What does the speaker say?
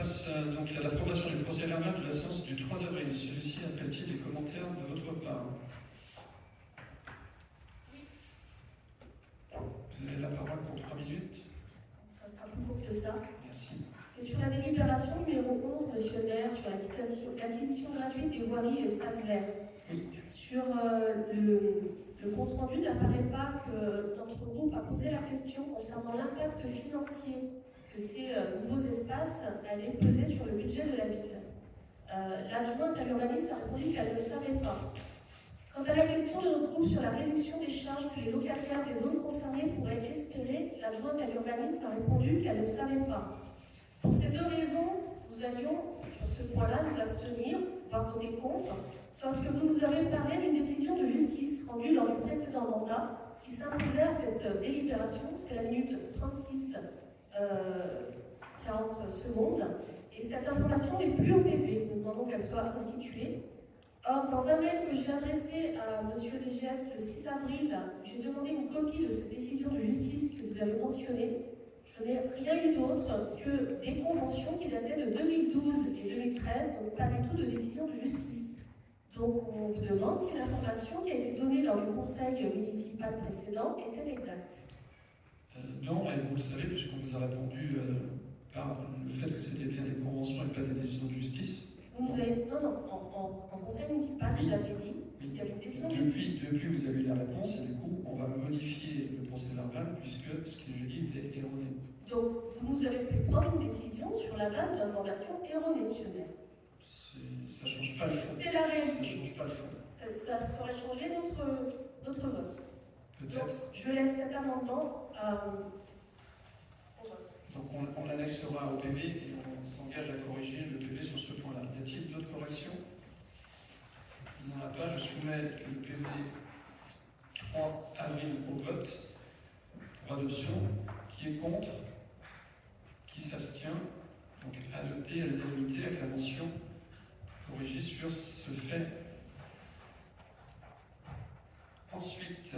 passe donc à l'approbation du procès verbal de la séance du 3 avril. Celui-ci appelle-t-il des commentaires de votre part? Vous avez la parole pour 3 minutes. Ça sera plus court que ça. Merci. C'est sur la délibération numéro 11, monsieur le maire, sur l'acquisition gratuite des voiries et espaces verts. Oui. Sur le compte rendu, n'apparaît pas que notre groupe a posé la question concernant l'impact financier que ces nouveaux espaces allaient peser sur le budget de la ville. L'adjointe à l'urbanisme a répondu qu'elle ne savait pas. Quant à la question de notre groupe sur la réduction des charges que les locataires des zones concernées pourraient espérer, l'adjointe à l'urbanisme a répondu qu'elle ne savait pas. Pour ces deux raisons, nous allions, sur ce point-là, nous abstenir, voire voter contre, sauf que vous nous avez parlé d'une décision de justice rendue lors du précédent mandat qui s'imposait à cette délibération, c'est la minute 36, 40 secondes, et cette information n'est plus au PV, nous demandons qu'elle soit instituée. Or, dans un mail que j'ai adressé à M. DGS le 6 avril, j'ai demandé une copie de cette décision de justice que vous avez mentionnée. Je n'ai rien eu d'autre que des conventions qui dataient de 2012 et 2013, donc pas du tout de décision de justice. Donc on vous demande si l'information qui a été donnée lors du conseil municipal précédent était exacte. Non, et vous le savez, puisqu'on vous a répondu par le fait que c'était bien des conventions et pas des décisions de justice. Vous nous avez, non, en conseil municipal, vous l'avez dit, il y avait une décision de justice. Depuis, vous avez eu la réponse, et du coup, on va modifier le procès verbal, puisque ce que je dis était erroné. Donc, vous nous avez fait prendre une décision sur la base d'informations erronées, monsieur le maire. Ça ne change pas le fond. C'est la réalité. Ça ne change pas le fond. Ça saurait changer notre vote. Peut-être. Donc, je laisse cet amendement au vote. Donc, on l'annexera au PV et on s'engage à corriger le PV sur ce point-là. Y a-t-il d'autres corrections? Il n'y en a pas. Je soumets le PV 3 avril au vote pour adoption. Qui est contre? Qui s'abstient? Donc adopté à l'unanimité avec la mention corrigée sur ce fait. Ensuite,